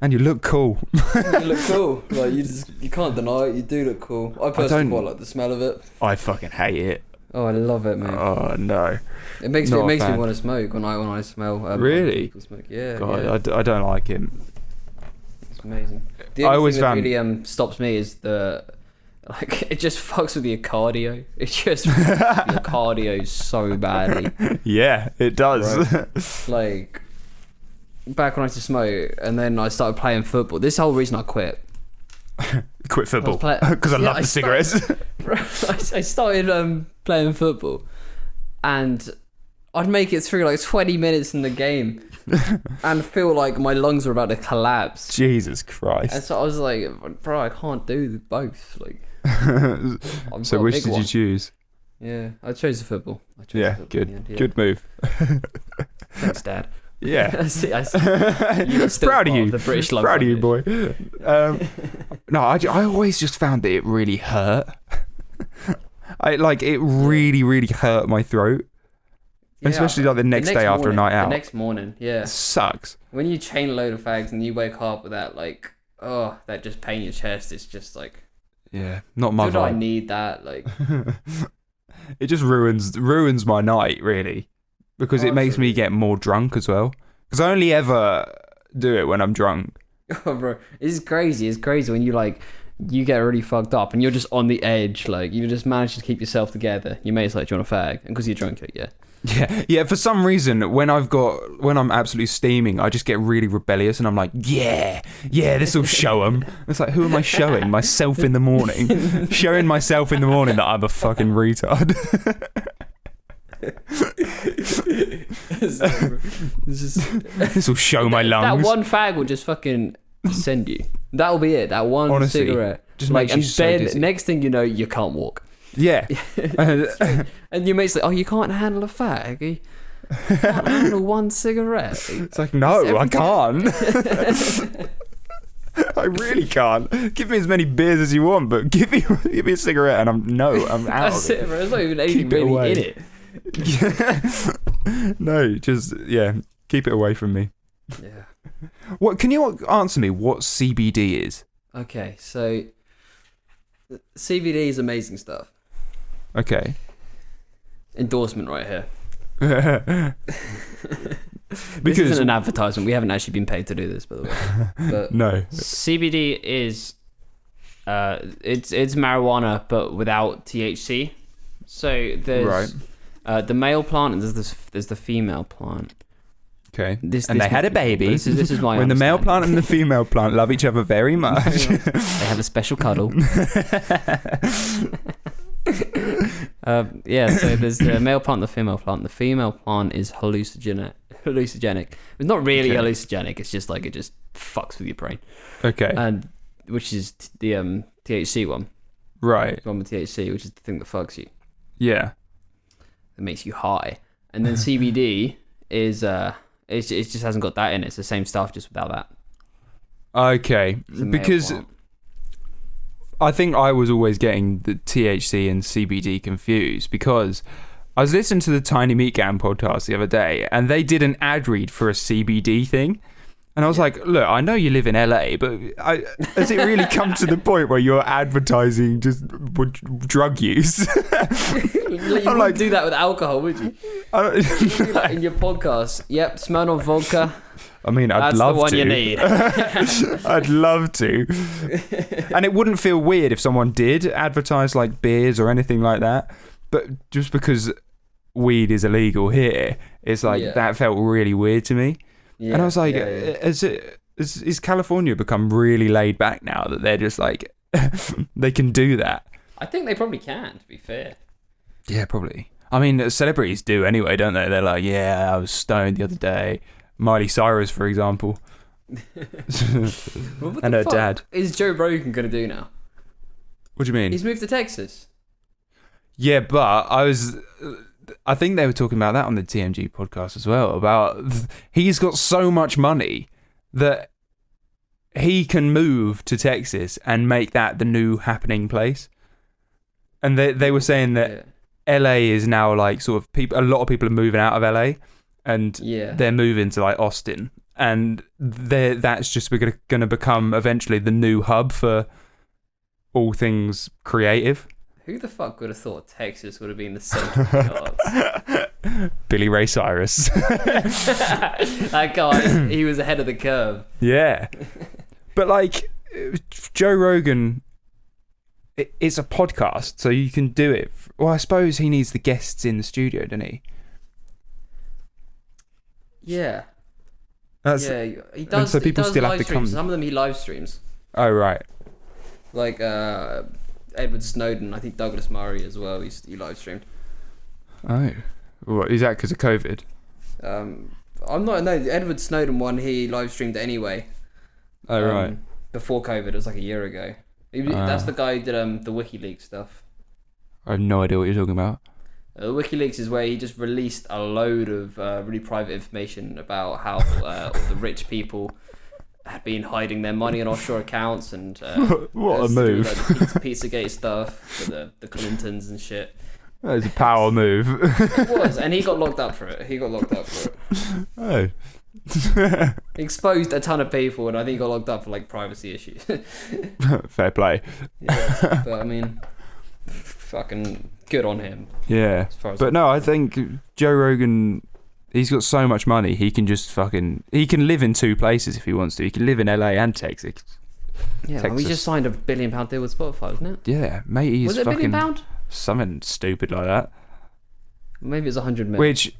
And you look cool. You look cool. Like, you can't deny it, you do look cool. I personally quite like the smell of it. I fucking hate it. Oh, I love it, man. Oh, no. It makes me want to smoke when I smell really? people smoke. Yeah. God, yeah. I don't like it. It's amazing. The only thing that really stops me is it just fucks with your cardio. It just your cardio so badly. Yeah, it does. Right? Like, back when I used to smoke, and then I started playing football. This is the whole reason I quit. Quit football because I love the cigarettes. I started playing football, and I'd make it through like 20 minutes in the game and feel like my lungs were about to collapse. Jesus Christ. And so I was like, bro, I can't do both. Like, so which did you choose? Yeah, I chose the football. Good. Good move. Thanks, Dad. Yeah. I see. You're still proud of you. The British Love proud of you, boy. Foundation. No, I always just found that it really hurt. It really, really hurt my throat. Yeah, especially like the next day after a night out. The next morning, yeah. It sucks. When you chain a load of fags and you wake up with that, like, that just pain in your chest, it's just like... Yeah, not my vibe. I need that, like... It just ruins my night, really. Because it makes me get more drunk as well. Because I only ever do it when I'm drunk. Oh, bro. It's crazy. It's crazy when you get really fucked up and you're just on the edge. Like, you just manage to keep yourself together. Your mate's like, do you want a fag? And because you're drunk, like, yeah. Yeah. For some reason, when I'm absolutely steaming, I just get really rebellious, and I'm like, yeah, this will show them. It's like, who am I showing? Myself in the morning, showing myself in the morning that I'm a fucking retard. This will show my lungs. That one fag will just fucking send you. That'll be it. That one cigarette. Just makes you so dizzy. Next thing you know, you can't walk. Yeah. And your mate's like, oh, you can't handle a fag? You can't handle one cigarette? It's like, no, I can't. I really can't. Give me as many beers as you want, but give me a cigarette and I'm out. That's it, bro. There's not even anything really in it. Yeah. No, just, keep it away from me. Yeah. What? Can you answer me what CBD is? Okay, so CBD is amazing stuff. Okay. Endorsement right here. Because this isn't an advertisement. We haven't actually been paid to do this, by the way. But no. CBD is it's marijuana but without THC. So there's the male plant and there's the female plant. Okay. They had a baby. This is my when the male plant and the female plant love each other very much. They have a special cuddle. So there's the male plant and the female plant. The female plant is hallucinogenic. It's not really hallucinogenic. It's just like it just fucks with your brain. Okay. And which is the THC one. Right. The one with THC, which is the thing that fucks you. Yeah. It makes you high. And then CBD is it just hasn't got that in it. It's the same stuff, just without that. Okay. Because I think I was always getting the THC and CBD confused, because I was listening to the Tiny Meat Gang podcast the other day, and they did an ad read for a CBD thing. And I was like, look, I know you live in LA, but has it really come to the point where you're advertising just drug use? You wouldn't do that with alcohol, would you? In your podcast, yep, smell of vodka. I mean, I'd That's love the one to. you need. I'd love to. And it wouldn't feel weird if someone did advertise like beers or anything like that. But just because weed is illegal here, it's like that felt really weird to me. Yeah, and I was like, is California become really laid back now that they're just like, they can do that? I think they probably can, to be fair. Yeah, probably. I mean, celebrities do anyway, don't they? They're like, yeah, I was stoned the other day. Miley Cyrus, for example. Well, and her dad. Is Joe Rogan going to do now? What do you mean? He's moved to Texas. Yeah, but I think they were talking about that on the TMG podcast as well, about he's got so much money that he can move to Texas and make that the new happening place. And they were saying that LA is now like sort of a lot of people are moving out of LA and they're moving to like Austin, and that's just going to become eventually the new hub for all things creative. Who the fuck would have thought Texas would have been the centre of the arts? Billy Ray Cyrus. That guy, he was ahead of the curve. Yeah. But like Joe Rogan, it's a podcast, so you can do it. Well, I suppose he needs the guests in the studio, doesn't he? Yeah. He does. And so people still have to come. Some of them he live streams. Oh, right. Like Edward Snowden, I think Douglas Murray as well. He live streamed. Oh, what is that because of COVID? No, Edward Snowden one he live streamed anyway. Oh, right. Before COVID, it was like a year ago. That's the guy who did the WikiLeaks stuff. I have no idea what you're talking about. WikiLeaks is where he just released a load of really private information about how all the rich people had been hiding their money in offshore accounts and what a move! Like the Pizzagate stuff for the Clintons and shit. That was a power move. It was, and he got locked up for it. Oh. He exposed a ton of people, and I think he got locked up for like privacy issues. Fair play. Yeah, but I mean, fucking good on him. Yeah, but no, I think Joe Rogan, he's got so much money, he can just he can live in two places if he wants to. He can live in LA and Texas. Yeah, well, we just signed $1 billion deal with Spotify, wasn't it? Yeah, mate, he's was it fucking... £1 billion? Something stupid like that. Maybe it's 100 million. Which,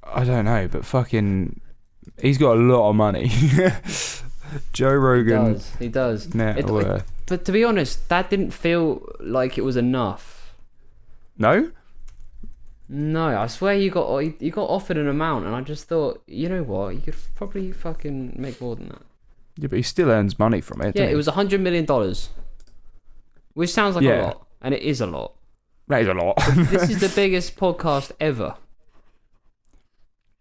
I don't know, but fucking... He's got a lot of money. Joe Rogan... He does. But to be honest, that didn't feel like it was enough. No? No, I swear you got offered an amount, and I just thought, you know what, you could probably fucking make more than that. Yeah, but he still earns money from it. Yeah, it was $100 million, which sounds like a lot, and it is a lot. That is a lot. This is the biggest podcast ever.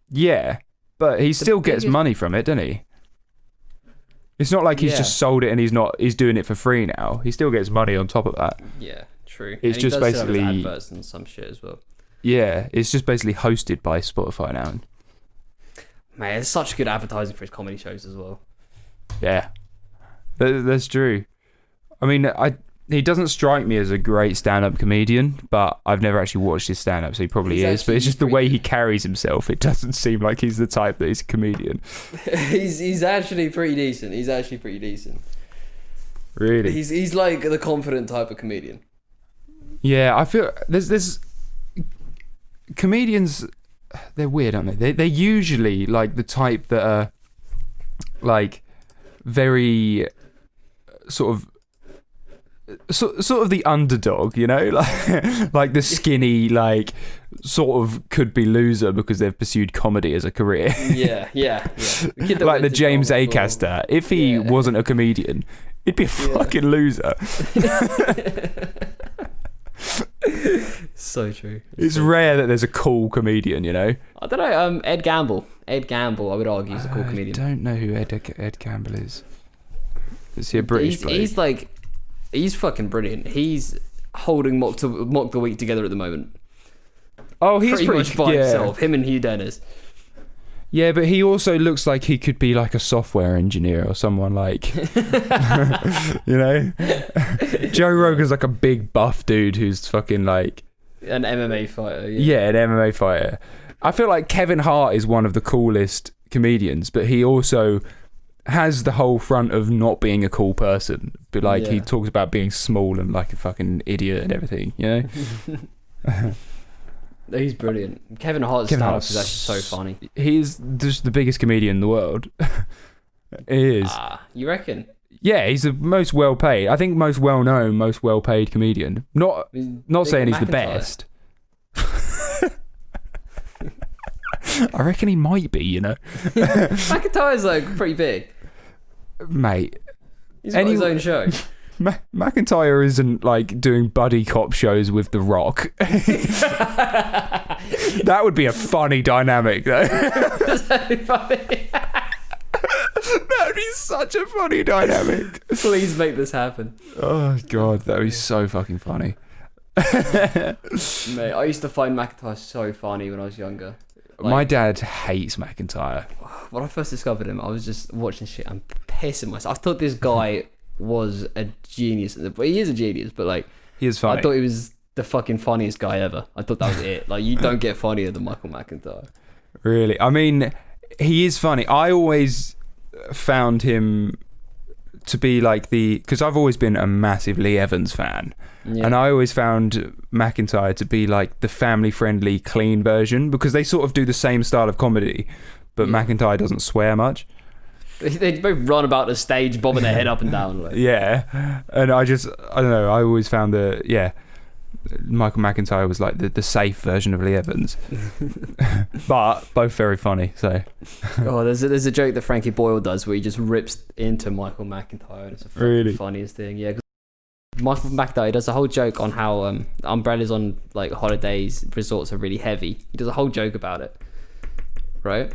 Yeah, but he still gets money from it, doesn't he? It's not like he's just sold it and he's doing it for free now. He still gets money on top of that. Yeah, true. It's just basically adverts and some shit as well. Yeah, it's just basically hosted by Spotify now. Man, it's such good advertising for his comedy shows as well. Yeah, that's true. I mean, he doesn't strike me as a great stand-up comedian, but I've never actually watched his stand-up, so he probably is. But it's just the way he carries himself. It doesn't seem like he's the type that he's a comedian. He's actually pretty decent. Really? He's like the confident type of comedian. Yeah, I feel there's comedians. They're weird, aren't they? They're usually like the type that are like very sort of the underdog, you know, like the skinny, like sort of could be loser because they've pursued comedy as a career. Yeah. Like the James Acaster. If he wasn't a comedian, he'd be a fucking loser. So true. It's rare that there's a cool comedian, you know. I don't know. Ed Gamble, I would argue, is a cool comedian. I don't know who Ed Gamble is. Is he a British bloke? He's fucking brilliant. He's holding Mock the Week together at the moment. Oh, he's pretty much by himself. Him and Hugh Dennis. Yeah, but he also looks like he could be like a software engineer or someone like, you know. Joe Rogan's like a big buff dude who's fucking like an MMA fighter. Yeah, an MMA fighter. I feel like Kevin Hart is one of the coolest comedians, but he also has the whole front of not being a cool person. But like he talks about being small and like a fucking idiot and everything, you know? He's brilliant. Kevin Hart's stand-up is actually so funny. He's just the biggest comedian in the world. He is. You reckon? Yeah, he's the most well-paid. I think most well-known, most well-paid comedian. Not saying he's the best. I reckon he might be, you know. McIntyre's like pretty big. Mate. He's got his own show. McIntyre isn't like doing buddy cop shows with The Rock. That would be a funny dynamic, though. That'd be funny. That'd be such a funny dynamic. Please make this happen. Oh god, that'd be so fucking funny. Mate, I used to find McIntyre so funny when I was younger. Like, my dad hates McIntyre. When I first discovered him, I was just watching shit and pissing myself. I thought this guy was a genius. But he is a genius, but like... He is funny. I thought he was the fucking funniest guy ever. I thought that was it. Like, you don't get funnier than Michael McIntyre. Really? I mean, he is funny. I always found him to be like because I've always been a massive Lee Evans fan, and I always found McIntyre to be like the family-friendly, clean version, because they sort of do the same style of comedy, but McIntyre doesn't swear much. They both run about the stage, bobbing their head up and down. Like. Yeah, and I don't know, I always found Michael McIntyre was like the safe version of Lee Evans. But both very funny, so. There's a joke that Frankie Boyle does where he just rips into Michael McIntyre, and it's the funniest thing. Yeah, 'cause Michael McIntyre does a whole joke on how umbrellas on like holidays resorts are really heavy. He does a whole joke about it, right?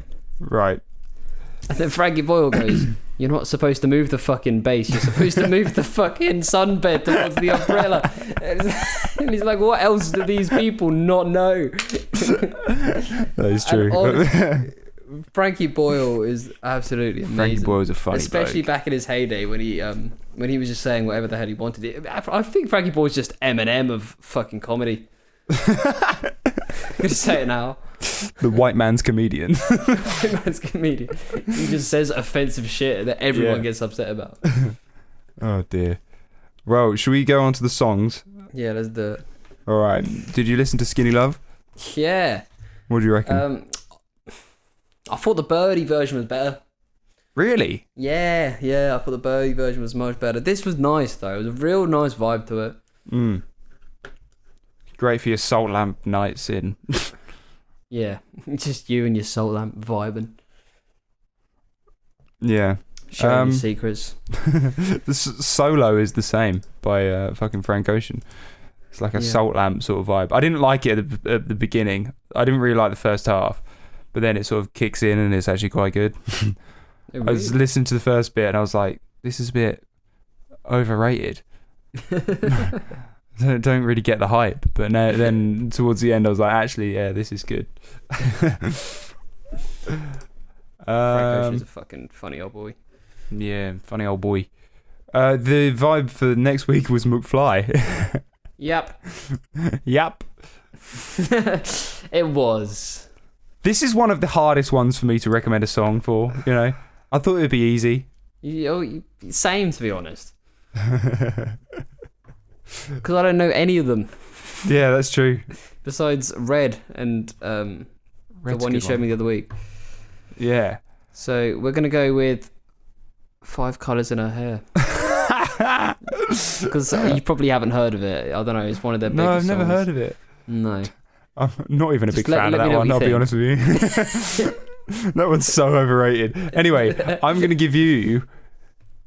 And then Frankie Boyle goes, "You're not supposed to move the fucking base. You're supposed to move the fucking sunbed towards the umbrella." And he's like, "What else do these people not know?" That is true. Honestly, Frankie Boyle is absolutely amazing. Frankie Boyle's a funny especially bloke. back in his heyday when he was just saying whatever the hell he wanted. I think Frankie Boyle's just Eminem of fucking comedy. I'm gonna say it now. The white man's comedian. White man's comedian. He just says offensive shit that everyone gets upset about. Oh dear. Well, should we go on to the songs? Yeah, let's do it. All right. Did you listen to Skinny Love? Yeah. What do you reckon? I thought the Birdie version was better. Really? Yeah. I thought the Birdie version was much better. This was nice though. It was a real nice vibe to it. Great for your salt lamp nights in. Yeah, just you and your salt lamp vibing. Yeah. Sharing your secrets. The solo is the same by fucking Frank Ocean. It's like a salt lamp sort of vibe. I didn't like it at the beginning. I didn't really like the first half, but then it sort of kicks in and it's actually quite good. I was listening to the first bit and I was like, this is a bit overrated. I don't really get the hype, but then towards the end I was like, actually, yeah, this is good. Frank Ocean's a fucking funny old boy. Yeah, funny old boy. The vibe for next week was McFly. Yep. Yep. It was. This is one of the hardest ones for me to recommend a song for, you know. I thought it would be easy. Same, to be honest. Because I don't know any of them. Yeah, that's true. Besides Red and the one you showed me the other week. Yeah. So we're going to go with 5 Colours in Her Hair. Because you probably haven't heard of it. I don't know, it's one of their biggest songs. No, I've never heard of it. No. I'm not even a big fan of that one, I'll be honest with you. That one's so overrated. Anyway, I'm going to give you...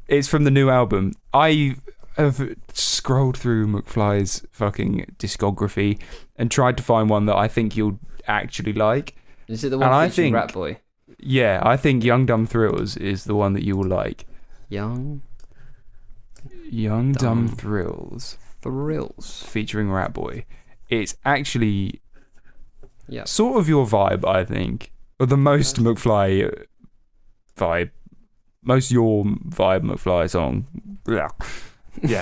It's from the new album. I have scrolled through McFly's fucking discography and tried to find one that I think you'll actually like. Is it the one featuring Rat Boy? Yeah, I think Young Dumb Thrills is the one that you will like. Young Dumb Thrills. Featuring Rat Boy. It's actually sort of your vibe, I think. Or the most McFly vibe. Most your vibe McFly song. Yeah.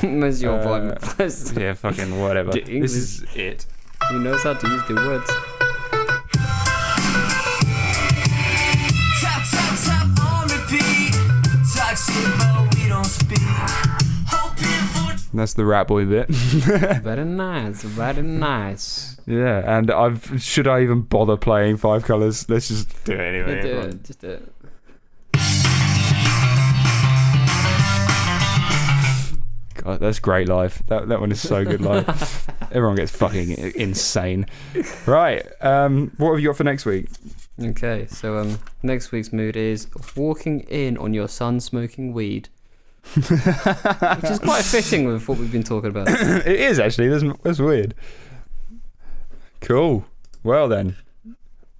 Most your vibe McFly. Yeah, fucking whatever. This is it. He knows how to use the words. That's the rat boy bit. Very nice, very nice. Yeah, and should I even bother playing Five Colours? Let's just do it anyway. Just do it. God, that's great live. That one is so good live. Everyone gets fucking insane. Right, what have you got for next week? Okay, so next week's mood is walking in on your son smoking weed. Which is quite fitting with what we've been talking about. It is actually. That's weird. Cool. Well then,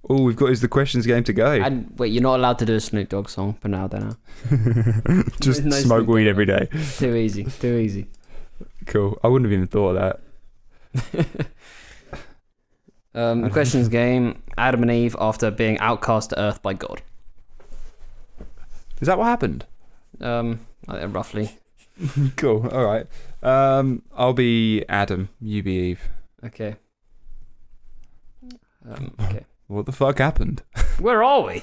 all we've got is the questions game to go. And wait, you're not allowed to do a Snoop Dogg song for now, then? Just No smoke Snoop weed Dogg. every day. Too easy. Cool. I wouldn't have even thought of that. Questions game. Adam and Eve after being outcast to Earth by God. Is that what happened? Roughly. Cool. All right. I'll be Adam. You be Eve. Okay. Okay. What the fuck happened? Where are we?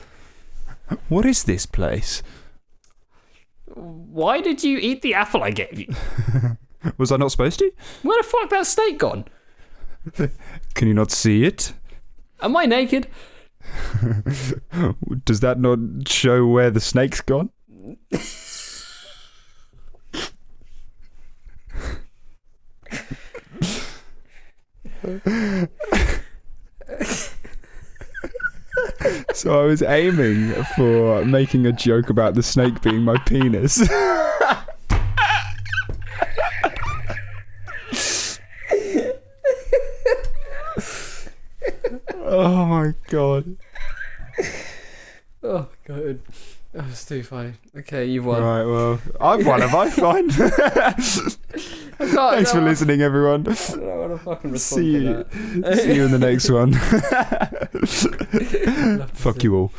What is this place? Why did you eat the apple I gave you? Was I not supposed to? Where the fuck that snake gone? Can you not see it? Am I naked? Does that not show where the snake's gone? So I was aiming for making a joke about the snake being my penis. Oh my god. Oh god. That was too funny. Okay, you've won. Right, well, I've won, have I? Fine. Thanks for listening, everyone. I don't know what to fucking respond See to you. that. See you in the next one. Fuck you all.